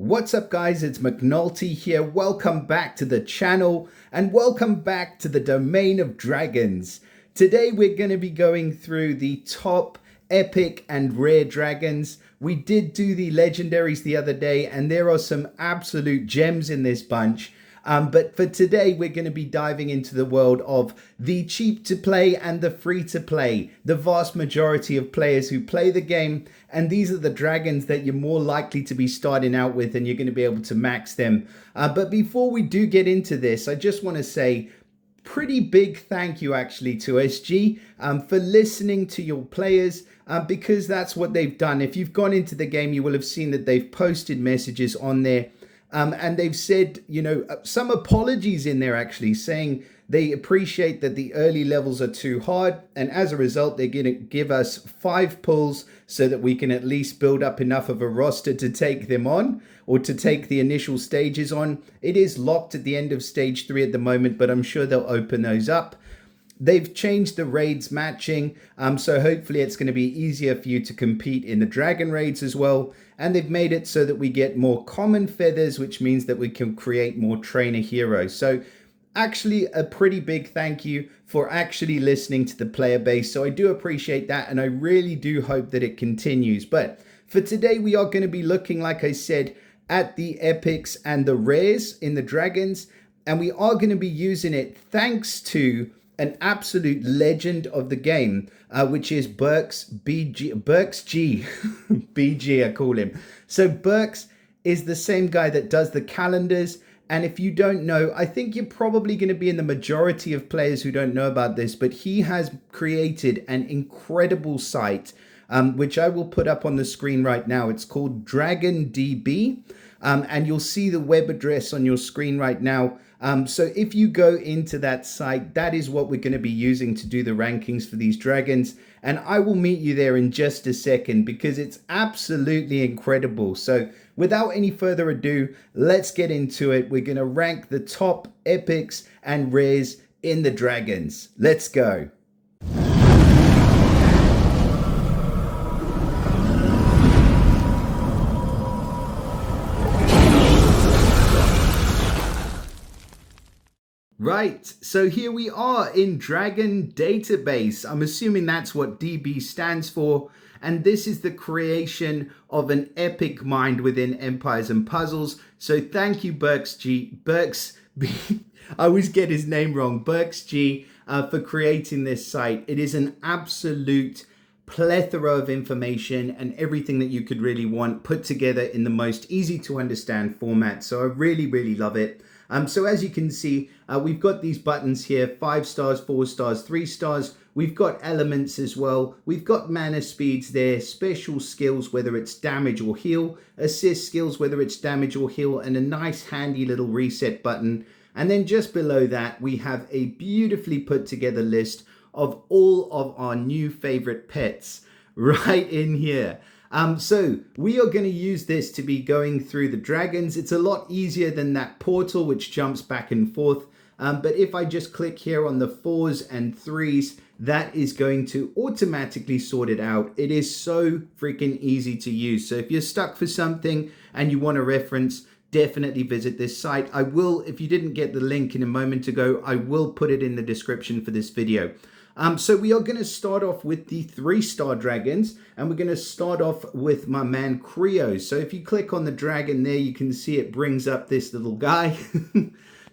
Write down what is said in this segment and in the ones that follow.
What's up guys, it's McNulty here. Welcome back to the channel and welcome back to the domain of dragons. Today we're going to be going through the top epic and rare dragons. We did do the legendaries the other day and there are some absolute gems in this bunch. But for today, we're going to be diving into the world of the cheap to play and the free to play. The vast majority of players who play the game, and these are the dragons that you're more likely to be starting out with and you're going to be able to max them. But before we do get into this, I just want to say pretty big thank you actually to SG for listening to your players because that's what they've done. If you've gone into the game, you will have seen that they've posted messages on there. And they've said, you know, some apologies in there actually saying they appreciate that the early levels are too hard. And as a result, they're going to give us 5 pulls so that we can at least build up enough of a roster to take them on or to take the initial stages on. It is locked at the end of stage 3 at the moment, but I'm sure they'll open those up. They've changed the raids matching, so hopefully it's going to be easier for you to compete in the dragon raids as well. And they've made it so that we get more common feathers, which means that we can create more trainer heroes. So actually a pretty big thank you for actually listening to the player base. So I do appreciate that and I really do hope that it continues. But for today, we are going to be looking, like I said, at the epics and the rares in the dragons. And we are going to be using it thanks to an absolute legend of the game, which is Burks G. BG, I call him. So Burks is the same guy that does the calendars. And if you don't know, I think you're probably going to be in the majority of players who don't know about this, but he has created an incredible site, which I will put up on the screen right now. It's called DragonDB. And you'll see the web address on your screen right now. So if you go into that site, that is what we're going to be using to do the rankings for these dragons. And I will meet you there in just a second because it's absolutely incredible. So without any further ado, let's get into it. We're going to rank the top epics and rares in the dragons. Let's go. Right, so here we are in Dragon Database. I'm assuming that's what DB stands for. And this is the creation of an epic mind within Empires and Puzzles. So thank you, Burks G. I always get his name wrong. Burks G for creating this site. It is an absolute plethora of information and everything that you could really want put together in the most easy to understand format. So I really, really love it. So as you can see, we've got these buttons here, 5 stars, 4 stars, 3 stars. We've got elements as well. We've got mana speeds there, special skills, whether it's damage or heal, assist skills, whether it's damage or heal, and a nice handy little reset button. And then just below that, we have a beautifully put together list of all of our new favorite pets right in here. So we are going to use this to be going through the dragons. It's a lot easier than that portal, which jumps back and forth. But if I just click here on the 4s and 3s, that is going to automatically sort it out. It is so freaking easy to use. So if you're stuck for something and you want a reference, definitely visit this site. I will, if you didn't get the link in a moment ago, I will put it in the description for this video. So we are going to start off with the 3-star dragons, and we're going to start off with my man Creo. So if you click on the dragon there, you can see it brings up this little guy.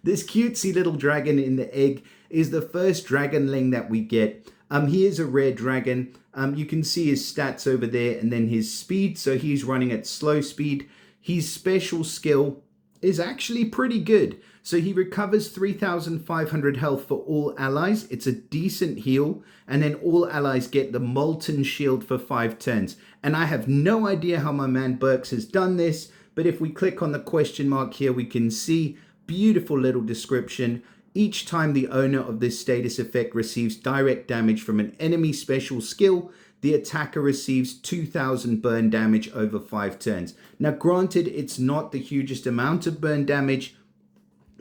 This cutesy little dragon in the egg is the first dragonling that we get. He is a rare dragon. You can see his stats over there and then his speed. So he's running at slow speed. His special skill is actually pretty good. So he recovers 3,500 health for all allies. It's a decent heal. And then all allies get the Molten Shield for 5 turns. And I have no idea how my man Burks has done this. But if we click on the question mark here, we can see beautiful little description. Each time the owner of this status effect receives direct damage from an enemy special skill, the attacker receives 2,000 burn damage over 5 turns. Now granted, it's not the hugest amount of burn damage,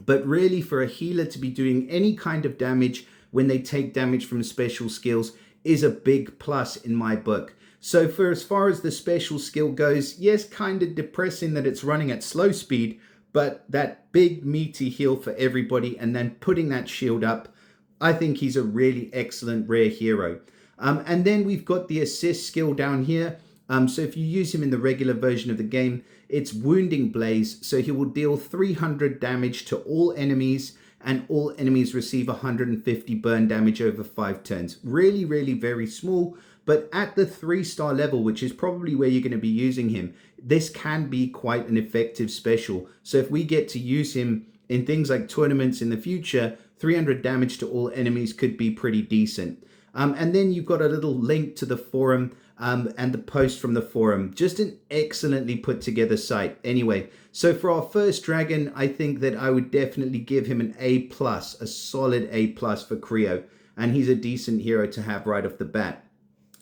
but really for a healer to be doing any kind of damage when they take damage from special skills is a big plus in my book. So for as far as the special skill goes, yes, kind of depressing that it's running at slow speed, but that big meaty heal for everybody and then putting that shield up, I think he's a really excellent rare hero. And then we've got the assist skill down here. So if you use him in the regular version of the game, it's Wounding Blaze. So he will deal 300 damage to all enemies, and all enemies receive 150 burn damage over 5 turns. Really, really very small. But at the 3-star level, which is probably where you're going to be using him, this can be quite an effective special. So if we get to use him in things like tournaments in the future, 300 damage to all enemies could be pretty decent. And then you've got a little link to the forum and the post from the forum. Just an excellently put together site. Anyway, so for our first dragon, I think that I would definitely give him an A+, a solid A+ for Creo. And he's a decent hero to have right off the bat.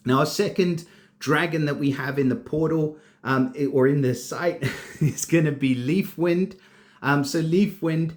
Now, our second dragon that we have in the portal or in the site is going to be Leafwind. So Leafwind,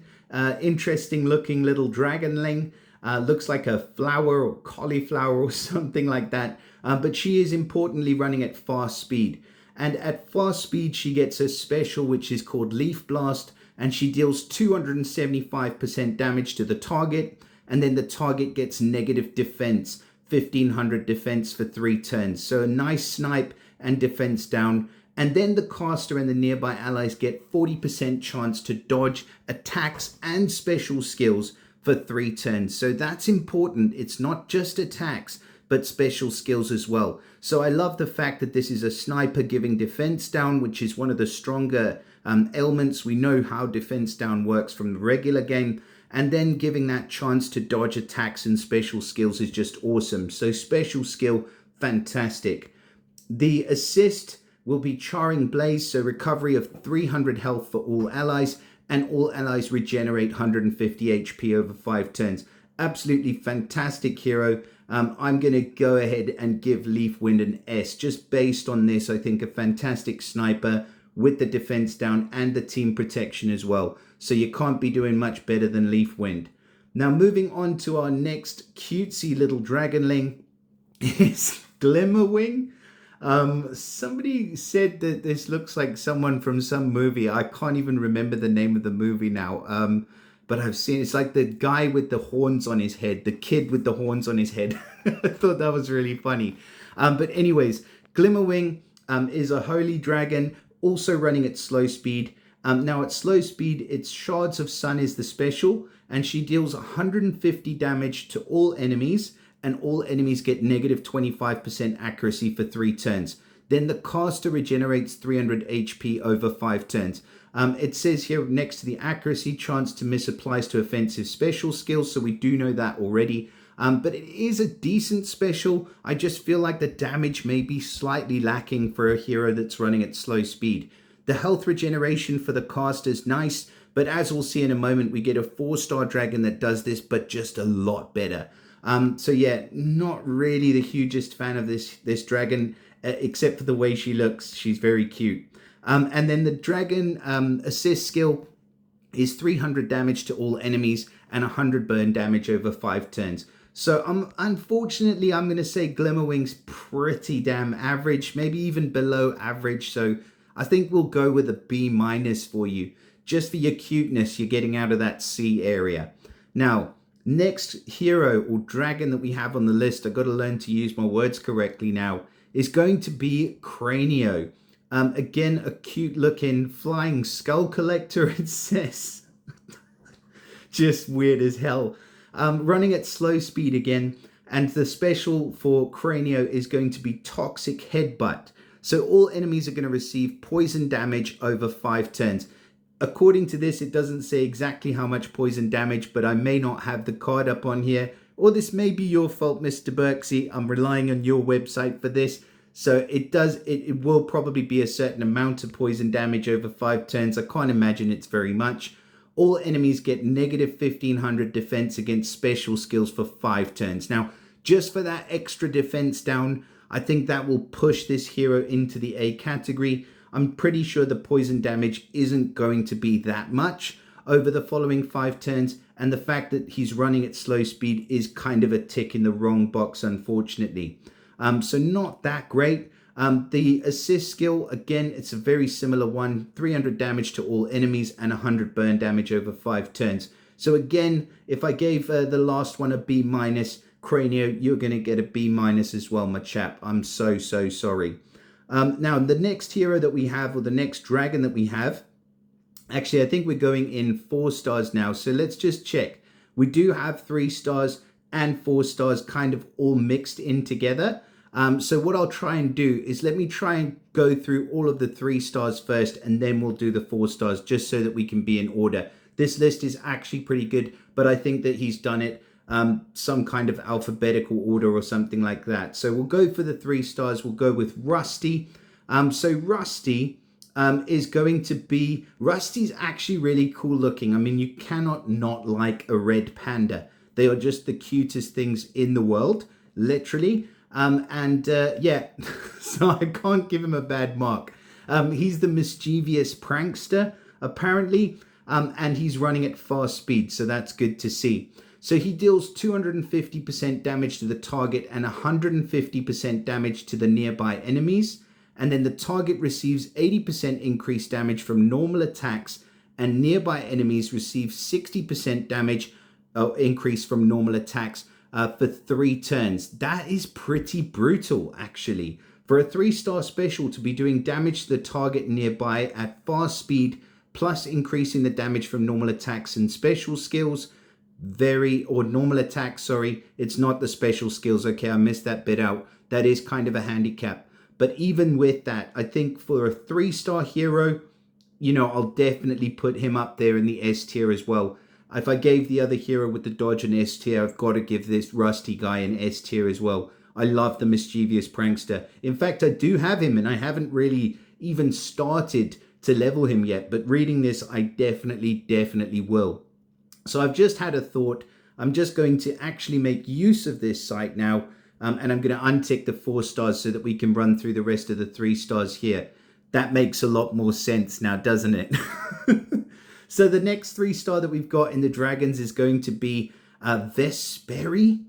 interesting looking little dragonling. Looks like a flower or cauliflower or something like that. But she is importantly running at fast speed. And at fast speed, she gets a special which is called Leaf Blast. And she deals 275% damage to the target. And then the target gets negative defense. 1500 defense for 3 turns. So a nice snipe and defense down. And then the caster and the nearby allies get 40% chance to dodge attacks and special skills for 3 turns. So that's important. It's not just attacks, but special skills as well. So I love the fact that this is a sniper giving defense down, which is one of the stronger elements. We know how defense down works from the regular game. And then giving that chance to dodge attacks and special skills is just awesome. So special skill, fantastic. The assist will be Charring Blaze, so recovery of 300 health for all allies, and all allies regenerate 150 HP over 5 turns. Absolutely fantastic hero. I'm going to go ahead and give Leafwind an S. Just based on this, I think a fantastic sniper with the defense down and the team protection as well. So you can't be doing much better than Leafwind. Now moving on to our next cutesy little dragonling is Glimmerwing. Somebody said that this looks like someone from some movie. I can't even remember the name of the movie now. But I've seen, it's like the guy with the horns on his head, the kid with the horns on his head. I thought that was really funny. But anyways, Glimmerwing is a holy dragon, also running at slow speed. Now at slow speed, it's Shards of Sun is the special, and she deals 150 damage to all enemies, and all enemies get negative 25% accuracy for 3 turns. Then the caster regenerates 300 HP over 5 turns. It says here next to the accuracy, chance to miss applies to offensive special skills, so we do know that already. But it is a decent special. I just feel like the damage may be slightly lacking for a hero that's running at slow speed. The health regeneration for the caster is nice, but as we'll see in a moment, we get a 4-star dragon that does this, but just a lot better. So yeah, not really the hugest fan of this dragon, except for the way she looks. She's very cute. And then the dragon assist skill is 300 damage to all enemies and 100 burn damage over 5 turns. So unfortunately, I'm going to say Glimmerwing's pretty damn average, maybe even below average. So I think we'll go with a B- for you. Just for your cuteness, you're getting out of that C area. Now, next hero or dragon that we have on the list, I've got to learn to use my words correctly now, is going to be Crano. Again, a cute looking flying skull collector, it says. Just weird as hell. Running at slow speed again, and the special for Crano is going to be Toxic Headbutt. So all enemies are going to receive poison damage over 5 turns. According to this, it doesn't say exactly how much poison damage, but I may not have the card up on here. Or this may be your fault, Mr. Berksey. I'm relying on your website for this. So it will probably be a certain amount of poison damage over 5 turns. I can't imagine it's very much. All enemies get negative 1500 defense against special skills for 5 turns. Now, just for that extra defense down, I think that will push this hero into the A category. I'm pretty sure the poison damage isn't going to be that much over the following 5 turns. And the fact that he's running at slow speed is kind of a tick in the wrong box, unfortunately. So not that great. The assist skill, again, it's a very similar one, 300 damage to all enemies and 100 burn damage over 5 turns. So again, if I gave the last one a B minus, Crano, you're going to get a B minus as well, my chap. I'm so sorry. Now, the next hero that we have, or the next dragon that we have, actually, I think we're going in 4 stars now. So let's just check. We do have 3 stars and 4 stars kind of all mixed in together. So what I'll try and do is let me try and go through all of the 3 stars first, and then we'll do the 4 stars just so that we can be in order. This list is actually pretty good, but I think that he's done it some kind of alphabetical order or something like that. So we'll go for the 3 stars. We'll go with Rusty. So Rusty is going to be... Rusty's actually really cool looking. I mean, you cannot not like a red panda. They are just the cutest things in the world, literally. Yeah, so I can't give him a bad mark. He's the mischievous prankster, apparently. And he's running at fast speed, so that's good to see. So he deals 250% damage to the target and 150% damage to the nearby enemies. And then the target receives 80% increased damage from normal attacks, and nearby enemies receive 60% damage increase from normal attacks for 3 turns. That is pretty brutal, actually. For a 3-star special to be doing damage to the target nearby at fast speed, plus increasing the damage from normal attacks and special skills, normal attacks, sorry, it's not the special skills. Okay, I missed that bit out. That is kind of a handicap. But even with that, I think for a 3-star hero, you know, I'll definitely put him up there in the S tier as well. If I gave the other hero with the dodge an S tier, I've got to give this Rusty guy an S tier as well. I love the mischievous prankster. In fact, I do have him, and I haven't really even started to level him yet, but reading this, I definitely will. So I've just had a thought. I'm just going to actually make use of this site now, and I'm going to untick the 4 stars so that we can run through the rest of the 3 stars here. That makes a lot more sense now, doesn't it? So the next 3-star that we've got in the dragons is going to be Vesperi.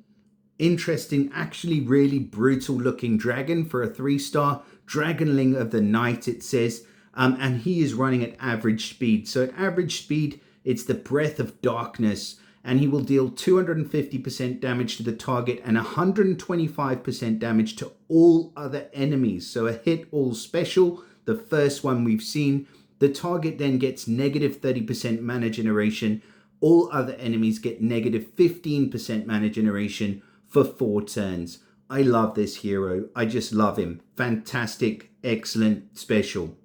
Interesting, actually really brutal looking dragon for a 3-star. Dragonling of the night, it says. And he is running at average speed. So at average speed, it's the Breath of Darkness. And he will deal 250% damage to the target and 125% damage to all other enemies. So a hit all special, the first one we've seen. The target then gets negative 30% mana generation. All other enemies get negative 15% mana generation for 4 turns. I love this hero. I just love him. Fantastic, excellent, special.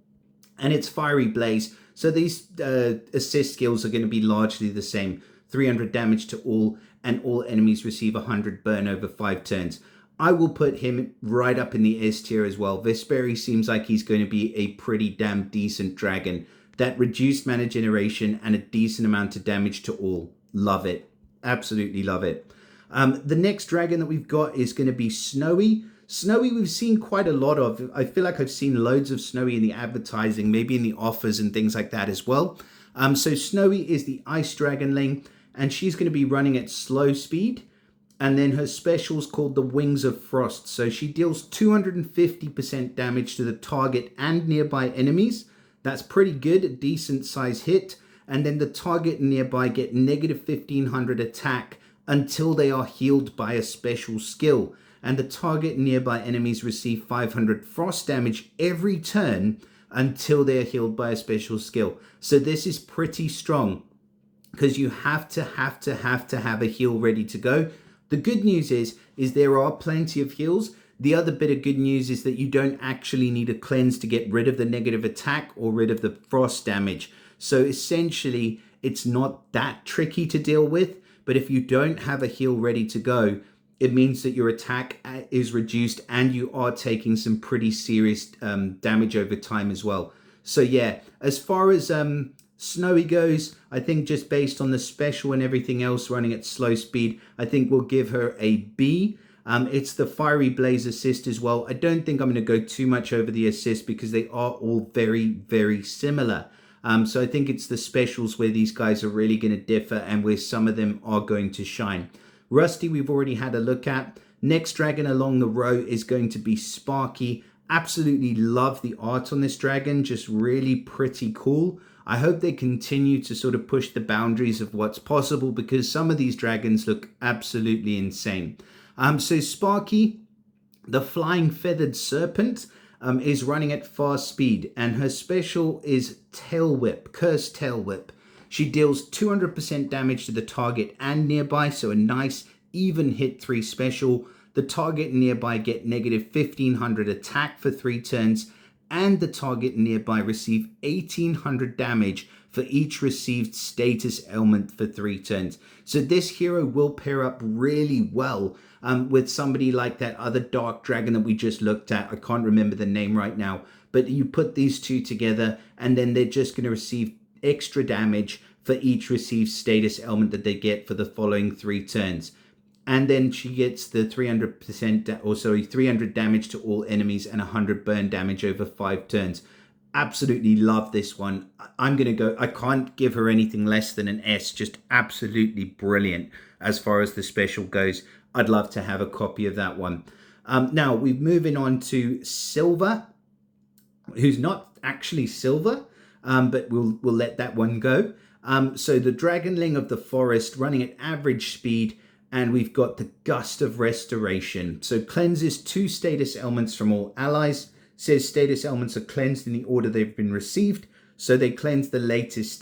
And it's Fiery Blaze, so these assist skills are going to be largely the same. 300 damage to all, and all enemies receive 100 burn over 5 turns. I will put him right up in the S tier as well. Vesperi seems like he's going to be a pretty damn decent dragon. That reduced mana generation and a decent amount of damage to all. Love it. Absolutely love it. The next dragon that we've got is going to be Snowy. Snowy we've seen quite a lot of. I feel like I've seen loads of Snowy in the advertising, maybe in the offers and things like that as well. So Snowy is the Ice Dragonling, and she's going to be running at slow speed. And then her special's called the Wings of Frost. So she deals 250% damage to the target and nearby enemies. That's pretty good, a decent size hit. And then the target and nearby get negative 1500 attack until they are healed by a special skill. And the target and nearby enemies receive 500 frost damage every turn until they are healed by a special skill. So this is pretty strong because you have to have a heal ready to go. The good news is there are plenty of heals. The other bit of good news is that you don't actually need a cleanse to get rid of the negative attack or rid of the frost damage. So essentially, it's not that tricky to deal with. But if you don't have a heal ready to go, it means that your attack is reduced and you are taking some pretty serious damage over time as well. So yeah, as far as Snowy goes, I think just based on the special and everything else running at slow speed, I think we'll give her a B. It's the Fiery Blaze assist as well. I don't think I'm going to go too much over the assist because they are all very similar. So I think it's the specials where these guys are really going to differ and where some of them are going to shine. Rusty, we've already had a look at. Next dragon along the row is going to be Sparky. Absolutely love the art on this dragon, just really pretty cool. I hope they continue to sort of push the boundaries of what's possible, because some of these dragons look absolutely insane. So Sparky, the flying feathered serpent, is running at fast speed, and her special is Tail Whip, Cursed Tail Whip. She deals 200% damage to the target and nearby, so a nice even hit 3 special. The target and nearby get negative 1500 attack for 3 turns, and the target and nearby receive 1800 damage for each received status ailment for 3 turns. So this hero will pair up really well with somebody like that other dark dragon that we just looked at. I can't remember the name right now, but you put these two together and then they're just going to receive extra damage for each received status ailment that they get for the following 3 turns. And then she gets the 300 damage to all enemies and 100 burn damage over 5 turns. Absolutely love this one. I'm going to go, I can't give her anything less than an S. Just absolutely brilliant as far as the special goes. I'd love to have a copy of that one. Now we're moving on to Silver, who's not actually silver, but we'll let that one go. So the Dragonling of the Forest, running at average speed, and we've got the Gust of Restoration. So cleanses 2 status ailments from all allies. Says status ailments are cleansed in the order they've been received. So they cleanse the latest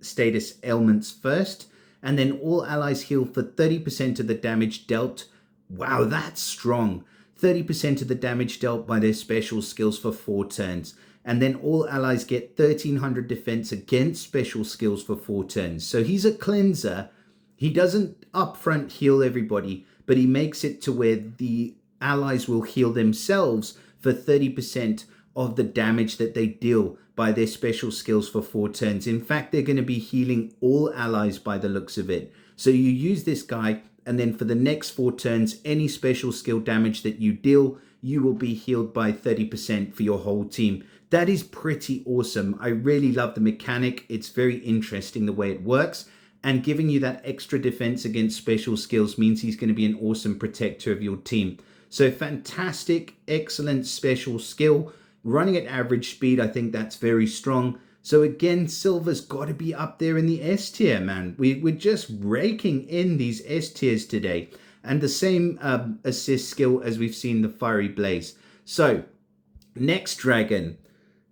status ailments first. And then all allies heal for 30% of the damage dealt. Wow, that's strong. 30% of the damage dealt by their special skills for 4 turns. And then all allies get 1300 defense against special skills for 4 turns. So he's a cleanser. He doesn't upfront heal everybody, but he makes it to where the allies will heal themselves for 30% of the damage that they deal by their special skills for 4 turns. In fact, they're going to be healing all allies by the looks of it. So you use this guy, and then for the next 4 turns, any special skill damage that you deal, you will be healed by 30% for your whole team. That is pretty awesome. I really love the mechanic. It's very interesting the way it works. And giving you that extra defense against special skills means he's going to be an awesome protector of your team. So fantastic, excellent special skill. Running at average speed, I think that's very strong. So again, Silver's got to be up there in the S tier, man. We're just raking in these S tiers today. And the same assist skill as we've seen the Fiery Blaze. So next dragon.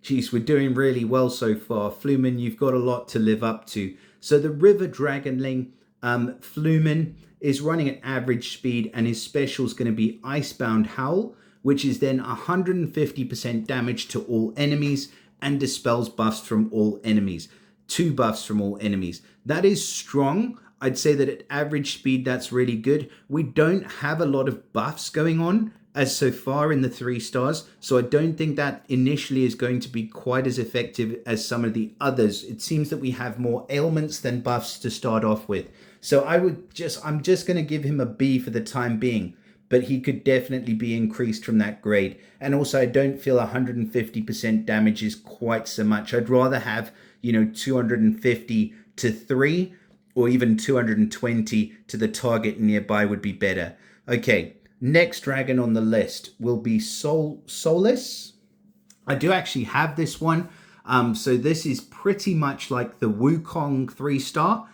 Geez, we're doing really well so far. Flumen, you've got a lot to live up to. So the River Dragonling, Flumen, is running at average speed, and his special is going to be Icebound Howl, which is then 150% damage to all enemies and dispels buffs from all enemies. 2 buffs from all enemies. That is strong. I'd say that at average speed, that's really good. We don't have a lot of buffs going on as so far in the 3 stars, so I don't think that initially is going to be quite as effective as some of the others. It seems that we have more ailments than buffs to start off with. So I'm just going to give him a B for the time being, but he could definitely be increased from that grade. And also, I don't feel 150% damage is quite so much. I'd rather have, 250 to 3, or even 220 to the target nearby would be better. Okay. Next dragon on the list will be Solace. I do actually have this one. So this is pretty much like the Wukong 3-star.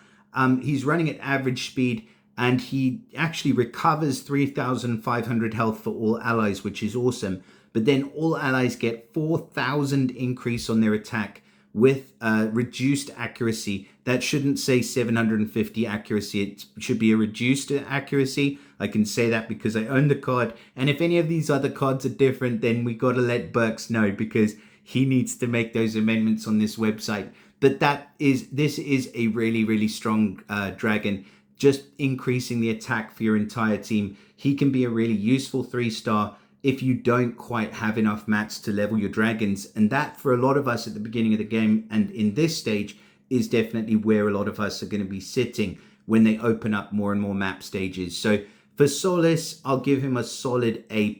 He's running at average speed, and he actually recovers 3,500 health for all allies, which is awesome. But then all allies get 4,000 increase on their attack with reduced accuracy. That shouldn't say 750 accuracy. It should be a reduced accuracy. I can say that because I own the card. And if any of these other cards are different, then we got to let Burks know, because he needs to make those amendments on this website. But this is a really, really strong dragon. Just increasing the attack for your entire team. He can be a really useful 3-star if you don't quite have enough mats to level your dragons. And that, for a lot of us at the beginning of the game and in this stage, is definitely where a lot of us are going to be sitting when they open up more and more map stages. So for Solace, I'll give him a solid A+.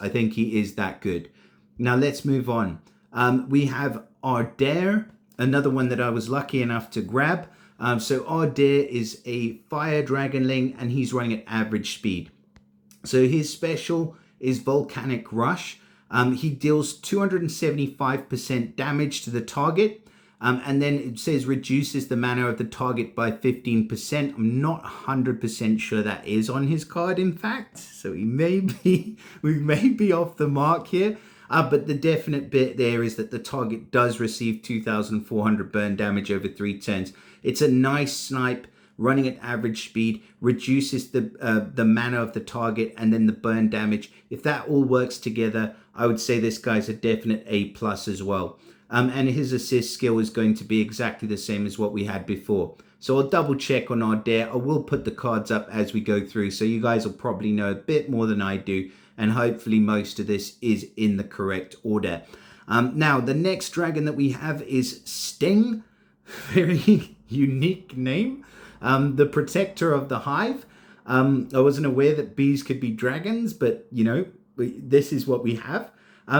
I think he is that good. Now let's move on. We have Ardare, another one that I was lucky enough to grab. So Ardare is a fire dragonling, and he's running at average speed. So his special is Volcanic Rush. He deals 275% damage to the target. And then it says reduces the mana of the target by 15%. I'm not 100% sure that is on his card, in fact. So we may be off the mark here. But the definite bit there is that the target does receive 2,400 burn damage over 3 turns. It's a nice snipe, running at average speed, reduces the mana of the target and then the burn damage. If that all works together, I would say this guy's a definite A+ as well. And his assist skill is going to be exactly the same as what we had before. So I'll double check on our dare. I will put the cards up as we go through, so you guys will probably know a bit more than I do. And hopefully most of this is in the correct order. Now, the next dragon that we have is Sting. Very unique name. The protector of the hive. I wasn't aware that bees could be dragons, but you know, this is what we have.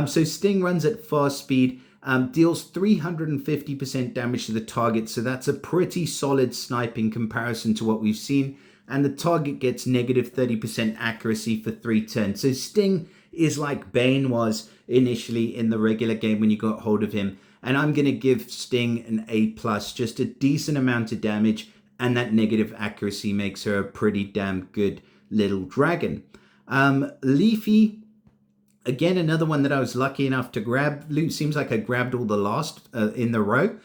So Sting runs at fast speed, deals 350% damage to the target. So that's a pretty solid snipe in comparison to what we've seen. And the target gets negative 30% accuracy for 3 turns. So Sting is like Bane was initially in the regular game when you got hold of him. And I'm going to give Sting an A+, just a decent amount of damage. And that negative accuracy makes her a pretty damn good little dragon. Leafy, again, another one that I was lucky enough to grab. Seems like I grabbed all the last in the row.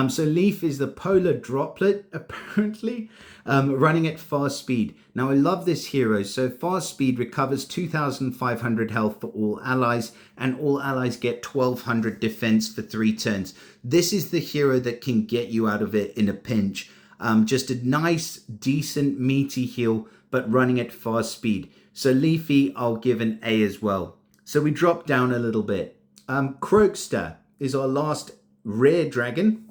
So Leaf is the polar droplet, apparently, running at fast speed. Now, I love this hero. So fast speed recovers 2,500 health for all allies, and all allies get 1,200 defense for 3 turns. This is the hero that can get you out of it in a pinch. Just a nice, decent, meaty heal, but running at fast speed. So Leafy, I'll give an A as well. So we drop down a little bit. Croaker is our last rare dragon.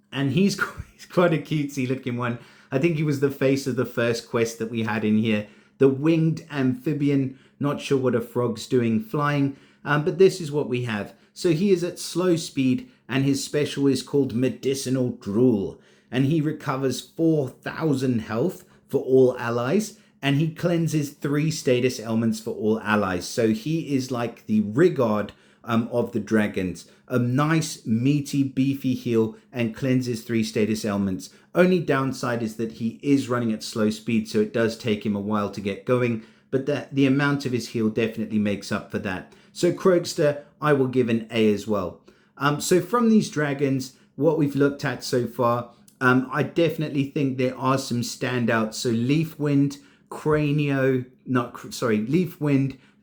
And he's quite a cutesy looking one. I think he was the face of the first quest that we had in here. The winged amphibian, not sure what a frog's doing flying, but this is what we have. So he is at slow speed and his special is called Medicinal Drool. And he recovers 4,000 health for all allies. And he cleanses 3 status elements for all allies. So he is like the Rigard of the dragons. A nice, meaty, beefy heal and cleanses 3 status elements. Only downside is that he is running at slow speed, so it does take him a while to get going. But the amount of his heal definitely makes up for that. So Croaker, I will give an A as well. So from these dragons, what we've looked at so far, I definitely think there are some standouts. So Leafwind, Leafwind,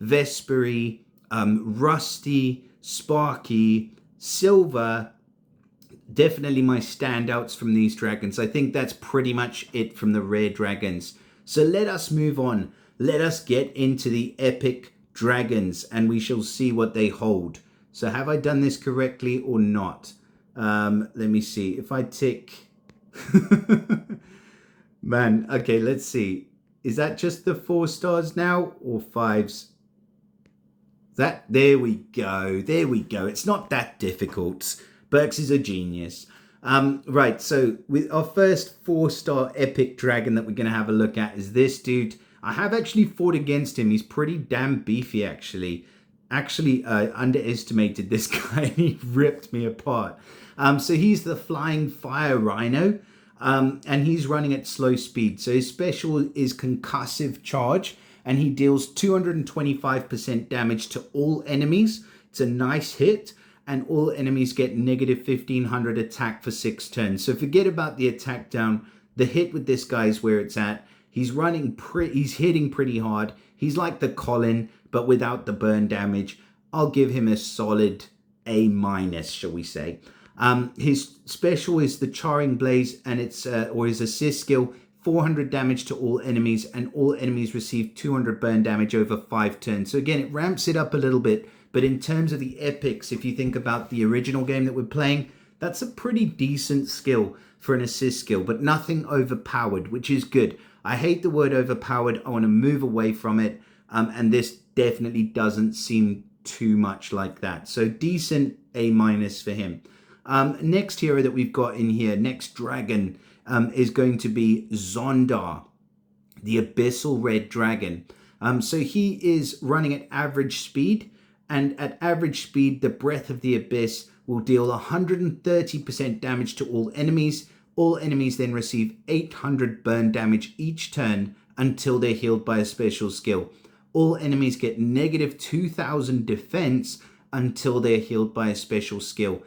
Vesperi, Rusty, Sparky, Silver, definitely my standouts from these dragons. I think that's pretty much it from the rare dragons. So let us move on. Let us get into the epic dragons and we shall see what they hold. So have I done this correctly or not? Let me see. If I tick... Man, okay, let's see. Is that just the 4 stars now or 5s? There we go. There we go. It's not that difficult. Berks is a genius. Right, so with our first 4-star epic dragon that we're going to have a look at is this dude. I have actually fought against him. He's pretty damn beefy, actually. Underestimated this guy and he ripped me apart. So he's the Flying Fire Rhino. And he's running at slow speed. So his special is Concussive Charge. And he deals 225% damage to all enemies. It's a nice hit. And all enemies get negative 1,500 attack for 6 turns. So forget about the attack down. The hit with this guy is where it's at. He's hitting pretty hard. He's like the Colin, but without the burn damage. I'll give him a solid A-, shall we say. His special is the Charring Blaze, and it's or his assist skill, 400 damage to all enemies, and all enemies receive 200 burn damage over 5 turns. So again, it ramps it up a little bit, but in terms of the epics, if you think about the original game that we're playing, that's a pretty decent skill for an assist skill, but nothing overpowered, which is good. I hate the word overpowered. I want to move away from it, and this definitely doesn't seem too much like that. So decent A- for him. Next hero that we've got in here, next dragon, is going to be Zondar, the Abyssal Red Dragon. So he is running at average speed, and at average speed, the Breath of the Abyss will deal 130% damage to all enemies. All enemies then receive 800 burn damage each turn until they're healed by a special skill. All enemies get negative 2000 defense until they're healed by a special skill.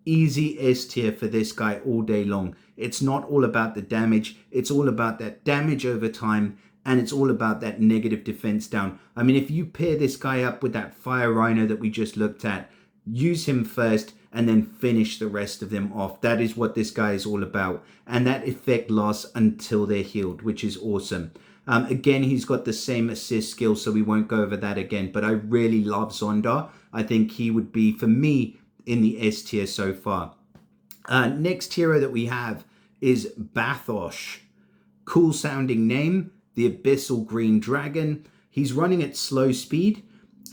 Easy S tier for this guy all day long. It's not all about the damage. It's all about that damage over time, and it's all about that negative defense down. I mean, if you pair this guy up with that Fire Rhino that we just looked at, use him first and then finish the rest of them off. That is what this guy is all about. And that effect lasts until they're healed, which is awesome. Again, he's got the same assist skill, so we won't go over that again. But I really love Zondar. I think he would be, for me, in the S tier so far. Next hero that we have is Bathosh. Cool sounding name, the Abyssal Green Dragon. He's running at slow speed,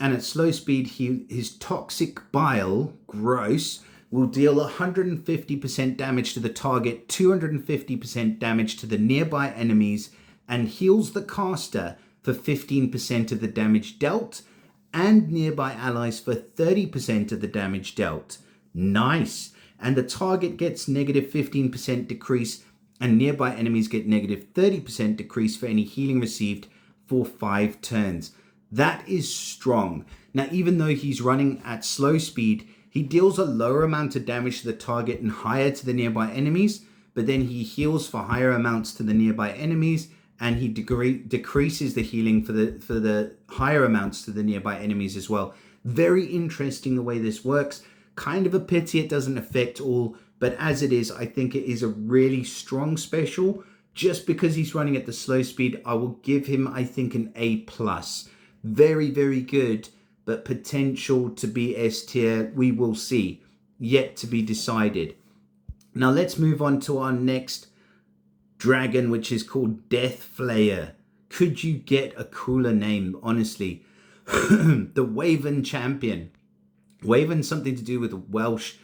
and at slow speed his Toxic Bile, gross, will deal 150% damage to the target, 250% damage to the nearby enemies, and heals the caster for 15% of the damage dealt, and nearby allies for 30% of the damage dealt. Nice. And the target gets negative 15% decrease, and nearby enemies get negative 30% decrease for any healing received for 5 turns. That is strong. Now, even though he's running at slow speed, he deals a lower amount of damage to the target and higher to the nearby enemies, but then he heals for higher amounts to the nearby enemies, and he decreases the healing for the higher amounts to the nearby enemies as well. Very interesting the way this works. Kind of a pity it doesn't affect all, but as it is, I think it is a really strong special. Just because he's running at the slow speed, I will give him, I think, an A+. Very, very good, but potential to be S tier, we will see. Yet to be decided. Now let's move on to our next dragon, which is called Death Flayer. Could you get a cooler name, honestly? The Waven Champion. Waven's something to do with a Welsh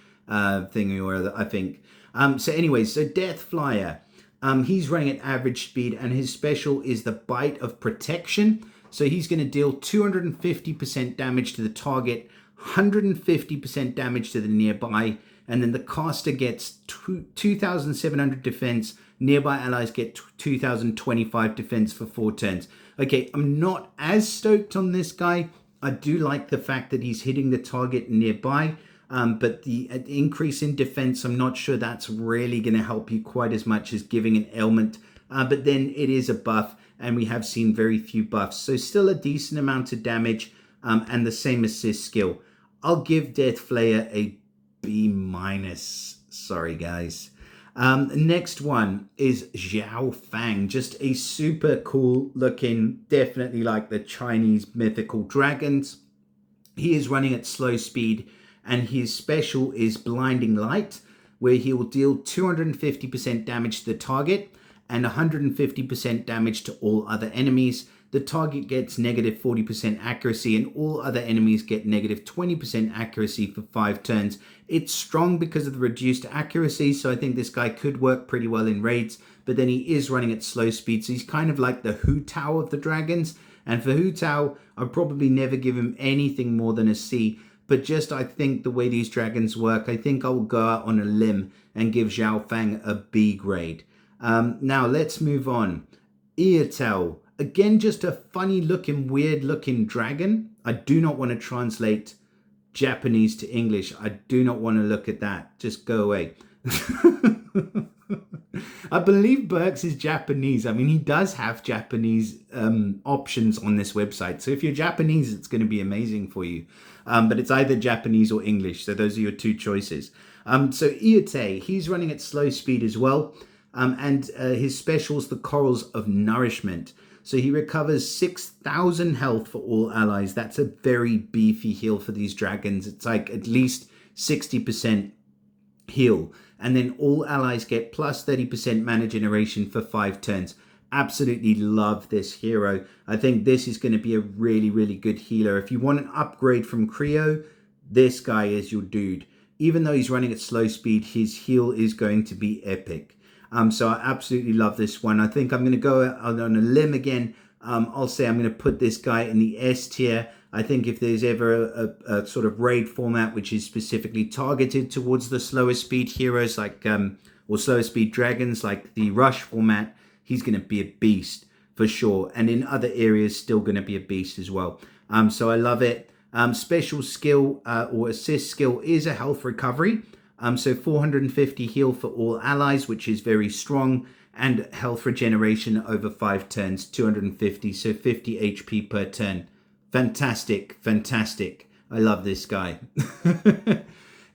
thing or other, I think. So anyways, so Death Flyer. He's running at average speed, and his special is the Bite of Protection. So he's going to deal 250% damage to the target, 150% damage to the nearby, and then the caster gets 2,700 defense. Nearby allies get 2,025 defense for 4 turns. Okay, I'm not as stoked on this guy. I do like the fact that he's hitting the target nearby, but the increase in defense, I'm not sure that's really going to help you quite as much as giving an ailment. But then it is a buff, and we have seen very few buffs. So still a decent amount of damage and the same assist skill. I'll give Death Flayer a B-. Sorry, guys. Next one is Xiao Fang. Just a super cool looking, definitely like the Chinese mythical dragons. He is running at slow speed, and his special is Blinding Light, where he will deal 250% damage to the target and 150% damage to all other enemies. The target gets negative 40% accuracy, and all other enemies get negative 20% accuracy for 5 turns. It's strong because of the reduced accuracy, so I think this guy could work pretty well in raids, but then he is running at slow speed, so he's kind of like the Hu Tao of the dragons. And for Hu Tao, I'll probably never give him anything more than a C, but just I think the way these dragons work, I think I will go out on a limb and give Xiao Fang a B grade. Now let's move on. Eartel. Again, just a funny looking, weird looking dragon. I do not want to translate Japanese to English. I do not want to look at that. Just go away. I believe Burks is Japanese. I mean, he does have Japanese options on this website. So if you're Japanese, it's going to be amazing for you. But it's either Japanese or English. So those are your 2 choices. So Iate, he's running at slow speed as well. And his special's the Corals of Nourishment. So he recovers 6,000 health for all allies. That's a very beefy heal for these dragons. It's like at least 60% heal. And then all allies get plus 30% mana generation for 5 turns. Absolutely love this hero. I think this is going to be a really, really good healer. If you want an upgrade from Creo, this guy is your dude. Even though he's running at slow speed, his heal is going to be epic. So I absolutely love this one. I think I'm going to go out on a limb again, I'll say I'm going to put this guy in the S tier. I think if there's ever a sort of raid format which is specifically targeted towards the slower speed heroes like or slower speed dragons like the rush format, he's going to be a beast for sure. And in other areas, still going to be a beast as well. So I love it. Special skill or assist skill is a health recovery. So 450 heal for all allies, which is very strong. And health regeneration over 5 turns, 250, so 50 HP per turn. Fantastic, fantastic. I love this guy.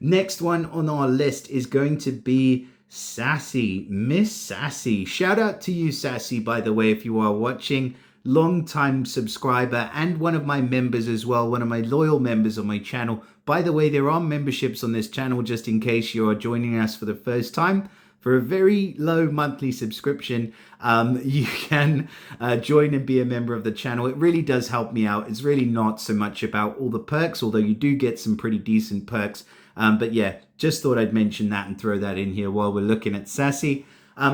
Next one on our list is going to be Sassy, Miss Sassy. Shout out to you, Sassy, by the way, if you are watching. Long time subscriber and one of my members as well, one of my loyal members on my channel. By the way, there are memberships on this channel just in case you are joining us for the first time. For a very low monthly subscription, you can join and be a member of the channel. It really does help me out. It's really not so much about all the perks, although you do get some pretty decent perks. But yeah, just thought I'd mention that and throw that in here while we're looking at Sassy.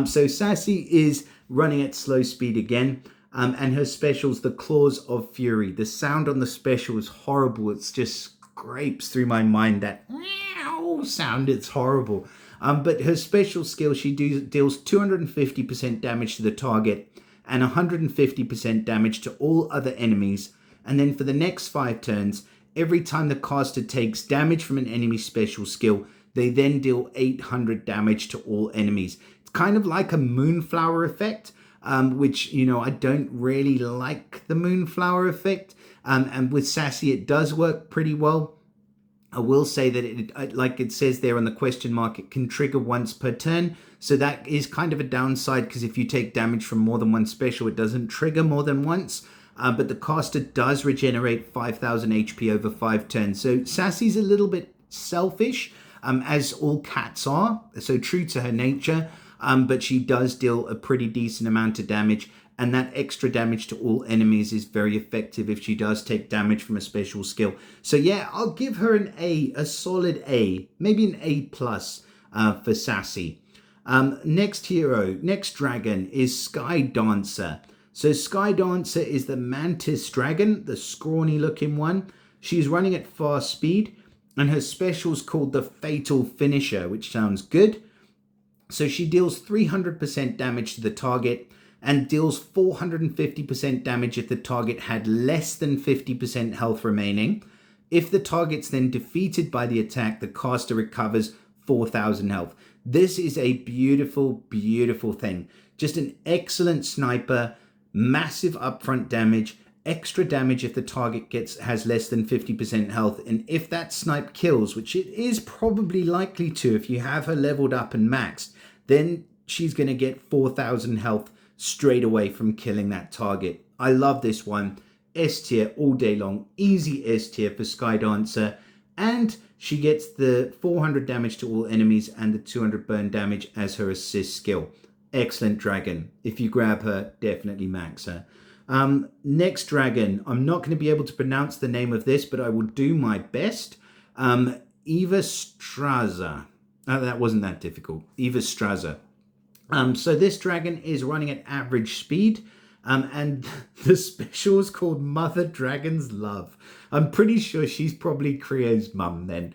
So Sassy is running at slow speed again. And her special's the Claws of Fury. The sound on the special is horrible. It's just scrapes through my mind, that meow sound. It's horrible. But her special skill, she deals 250% damage to the target and 150% damage to all other enemies. And then for the next 5 turns, every time the caster takes damage from an enemy special skill, they then deal 800 damage to all enemies. It's kind of like a Moonflower effect, which, you know, I don't really like the Moonflower effect. And with Sassy, it does work pretty well. I will say that it, like it says there on the question mark, it can trigger once per turn. So that is kind of a downside, because if you take damage from more than one special, it doesn't trigger more than once. But the caster does regenerate 5,000 HP over 5 turns. So Sassy's a little bit selfish, as all cats are. So true to her nature. But she does deal a pretty decent amount of damage. And that extra damage to all enemies is very effective if she does take damage from a special skill. So yeah, I'll give her an A, a solid A, maybe an A plus for Sassy. Next hero, next dragon is Sky Dancer. So Sky Dancer is the Mantis dragon, the scrawny looking one. She's running at fast speed and her special's called the Fatal Finisher, which sounds good. So she deals 300% damage to the target and deals 450% damage if the target had less than 50% health remaining. If the target's then defeated by the attack, the caster recovers 4,000 health. This is a beautiful, beautiful thing. Just an excellent sniper, massive upfront damage, extra damage if the target has less than 50% health. And if that snipe kills, which it is probably likely to if you have her leveled up and maxed, then she's going to get 4,000 health straight away from killing that target. I love this one. S tier all day long. Easy S tier for Sky Dancer. And she gets the 400 damage to all enemies and the 200 burn damage as her assist skill. Excellent dragon. If you grab her, definitely max her. Next dragon. I'm not going to be able to pronounce the name of this, but I will do my best. Evastza. That wasn't that difficult. Evastza. So this dragon is running at average speed, and the special is called Mother Dragon's Love. I'm pretty sure she's probably Creo's mum then.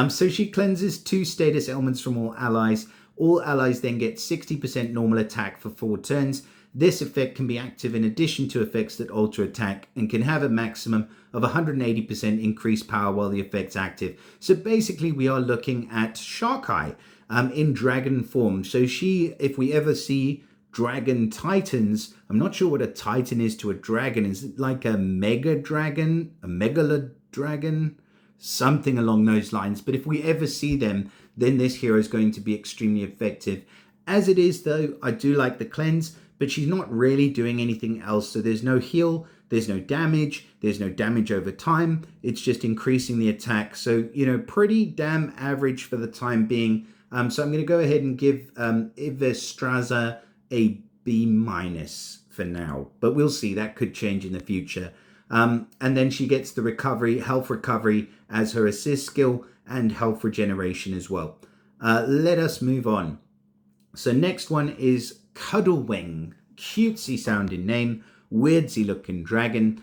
So she cleanses 2 status elements from all allies. All allies then get 60% normal attack for 4 turns. This effect can be active in addition to effects that alter attack and can have a maximum of 180% increased power while the effect's active. So basically we are looking at Shark Eye. In dragon form. So she, if we ever see dragon titans, I'm not sure what a titan is to a dragon. Is it like a mega dragon, a megala dragon, something along those lines? But if we ever see them, then this hero is going to be extremely effective. As it is though, I do like the cleanse, but she's not really doing anything else. So there's no heal, there's no damage over time. It's just increasing the attack. So, you know, pretty damn average for the time being. So I'm going to go ahead and give Evastza a B- for now. But we'll see. That could change in the future. And then she gets the recovery, health recovery as her assist skill and health regeneration as well. Let us move on. So next one is Cuddle Wing. Cutesy sounding name. weirdsy looking dragon.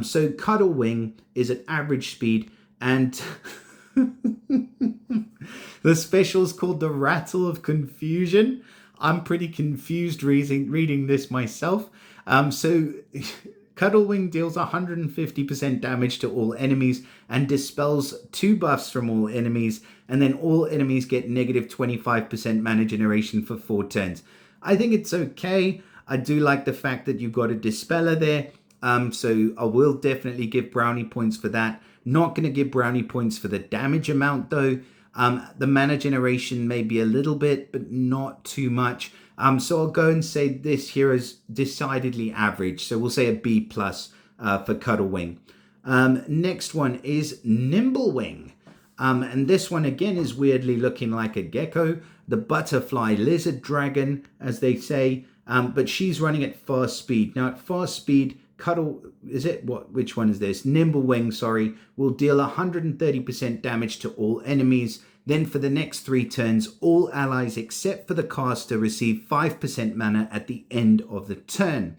So Cuddle Wing is at average speed, and the special's called the Rattle of Confusion. I'm pretty confused reading this myself. So Cuddle Wing deals 150% damage to all enemies and dispels 2 buffs from all enemies, and then all enemies get negative 25% mana generation for 4 turns. I think it's okay. I do like the fact that you've got a dispeller there. So I will definitely give brownie points for that. Not going to give brownie points for the damage amount though. The mana generation maybe a little bit, but not too much. So I'll go and say this hero's decidedly average. So we'll say a B plus for Cuddle Wing. Next one is Nimble Wing. And this one again is weirdly looking like a gecko. The butterfly lizard dragon, as they say. But she's running at fast speed. Now at fast speed, which one is this? Nimble Wing, sorry, will deal 130% damage to all enemies. Then for the next 3 turns, all allies except for the caster receive 5% mana at the end of the turn.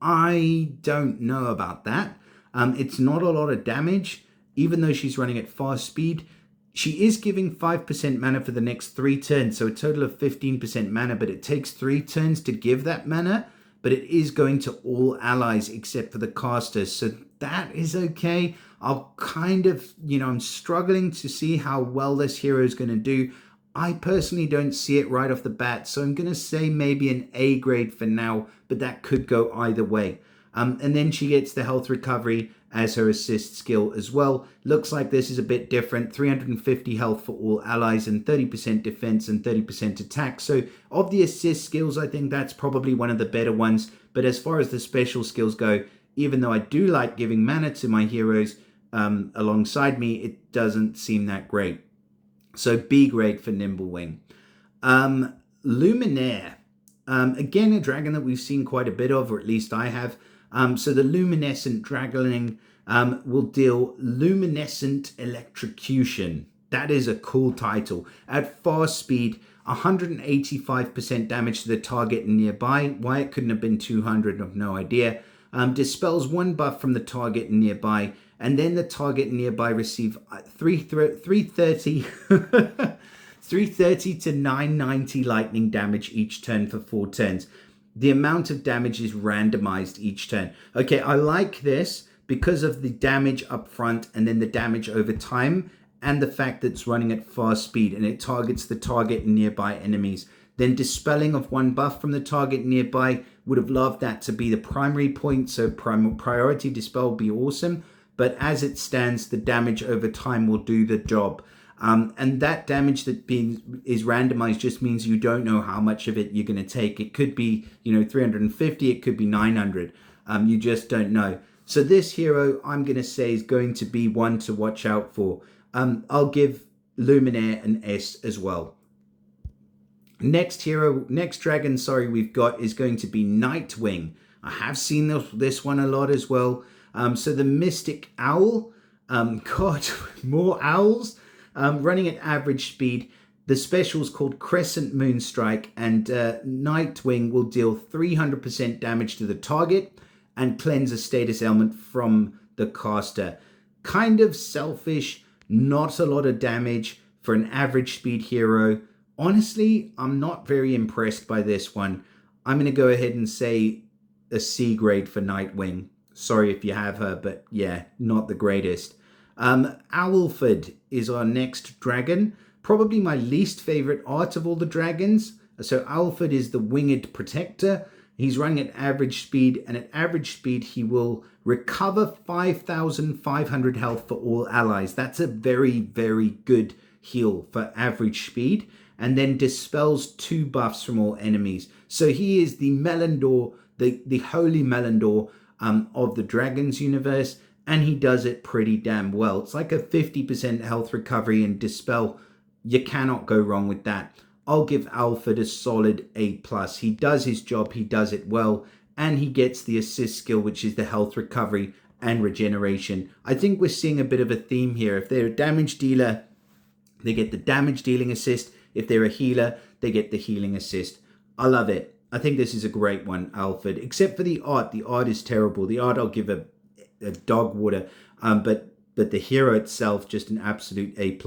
I don't know about that. It's not a lot of damage, even though she's running at fast speed. She is giving 5% mana for the next 3 turns, so a total of 15% mana, but it takes 3 turns to give that mana. But it is going to all allies except for the casters, so that is okay. I'll kind of, I'm struggling to see how well this hero is going to do. I personally don't see it right off the bat, so I'm going to say maybe an A grade for now, but that could go either way. And then she gets the health recovery as her assist skill as well. Looks like this is a bit different. 350 health for all allies and 30% defense and 30% attack. So of the assist skills, I think that's probably one of the better ones. But as far as the special skills go, even though I do like giving mana to my heroes alongside me, it doesn't seem that great. So B grade for Nimble Wing. Luminaire. Again, a dragon that we've seen quite a bit of, or at least I have. So the luminescent dragonling will deal luminescent electrocution. That is a cool title. At fast speed, 185% damage to the target and nearby. Why it couldn't have been 200, I've no idea. Dispels 1 buff from the target and nearby, and then the target and nearby receive 330 330 to 990 lightning damage each turn for 4 turns. The amount of damage is randomized each turn. Okay, I like this because of the damage up front and then the damage over time and the fact that it's running at fast speed and it targets the target and nearby enemies. Then dispelling of 1 buff from the target nearby, would have loved that to be the primary point, so priority dispel would be awesome. But as it stands, the damage over time will do the job. And that damage that is randomized just means you don't know how much of it you're going to take. It could be, 350, it could be 900. You just don't know. So this hero, I'm going to say, is going to be one to watch out for. I'll give Luminaire an S as well. Next dragon, we've got is going to be Nightwing. I have seen this one a lot as well. So the Mystic Owl, God, more owls. Running at average speed. The special is called Crescent Moonstrike, and Nightwing will deal 300% damage to the target and cleanse a status element from the caster. Kind of selfish, not a lot of damage for an average speed hero. Honestly, I'm not very impressed by this one. I'm going to go ahead and say a C grade for Nightwing. Sorry if you have her, but yeah, not the greatest. Alford is our next dragon. Probably my least favorite art of all the dragons. So Alford is the winged protector. He's running at average speed, and at average speed he will recover 5,500 health for all allies. That's a very, very good heal for average speed. And then dispels 2 buffs from all enemies. So he is the Melindor, the holy Melindor of the Dragons universe. And he does it pretty damn well. It's like a 50% health recovery and dispel. You cannot go wrong with that. I'll give Alford a solid A+. He does his job, he does it well, and he gets the assist skill, which is the health recovery and regeneration. I think we're seeing a bit of a theme here. If they're a damage dealer, they get the damage dealing assist. If they're a healer, they get the healing assist. I love it. I think this is a great one, Alford, except for the art. The art is terrible. The art I'll give a dog water, but the hero itself, just an absolute A+.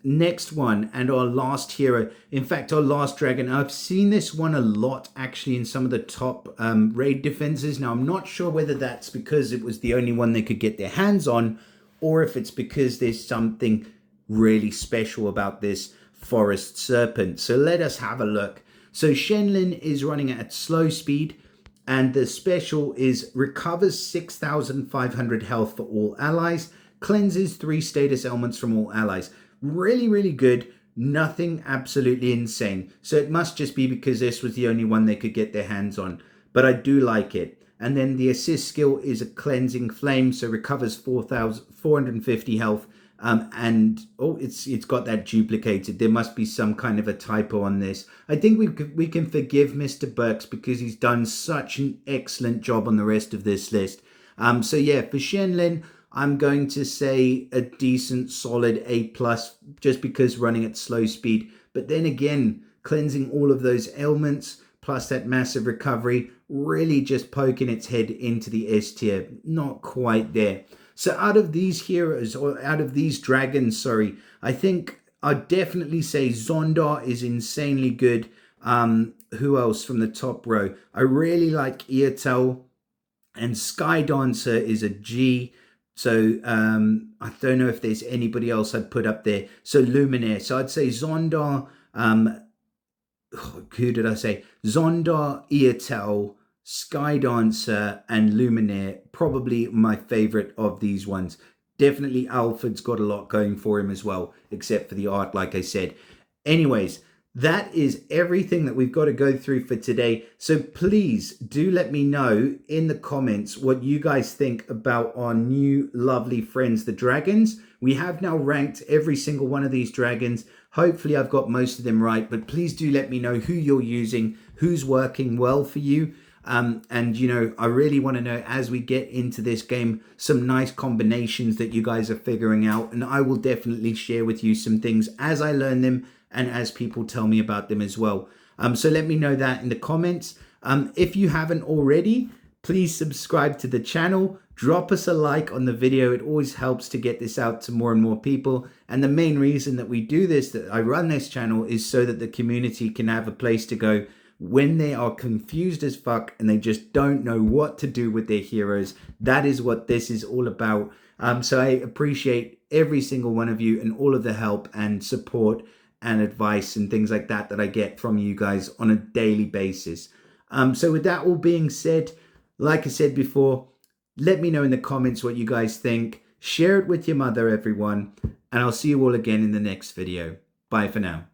Next one, and our last hero, in fact our last dragon. I've seen this one a lot actually in some of the top raid defenses. Now I'm not sure whether that's because it was the only one they could get their hands on, or if it's because there's something really special about this forest serpent. So let us have a look. So Shenlin is running at slow speed, and the special is recovers 6,500 health for all allies, cleanses 3 status elements from all allies. Really, really good. Nothing absolutely insane. So it must just be because this was the only one they could get their hands on. But I do like it. And then the assist skill is a cleansing flame, so recovers 4,450 health. It's got that duplicated. There must be some kind of a typo on this. I think we can forgive Mr. Burks because he's done such an excellent job on the rest of this list. So yeah, for Shenlin, I'm going to say a decent solid A+, just because running at slow speed. But then again, cleansing all of those ailments plus that massive recovery, really just poking its head into the S tier. Not quite there. So out of these heroes, or out of these dragons, sorry, I think I'd definitely say Zondar is insanely good. Who else from the top row? I really like Eartel, and Sky Dancer is a G. So I don't know if there's anybody else I'd put up there. So Luminaire. So I'd say Zondar, who did I say? Zondar, Eartel, Sky Dancer, and Luminaire, probably my favorite of these ones. Definitely Alford's got a lot going for him as well, except for the art, like I said. Anyways, that is everything that we've got to go through for today. So please do let me know in the comments what you guys think about our new lovely friends, the dragons. We have now ranked every single one of these dragons. Hopefully I've got most of them right, but please do let me know who you're using, who's working well for you. And you know, I really want to know, as we get into this game, some nice combinations that you guys are figuring out, and I will definitely share with you some things as I learn them and as people tell me about them as well. So let me know that in the comments. If you haven't already, please subscribe to the channel, drop us a like on the video. It always helps to get this out to more and more people. And the main reason that we do this, that I run this channel, is so that the community can have a place to go when they are confused as fuck and they just don't know what to do with their heroes. That is what this is all about. So I appreciate every single one of you and all of the help and support and advice and things like that that I get from you guys on a daily basis. So with that all being said, like I said before, let me know in the comments what you guys think. Share it with your mother, everyone, and I'll see you all again in the next video. Bye for now.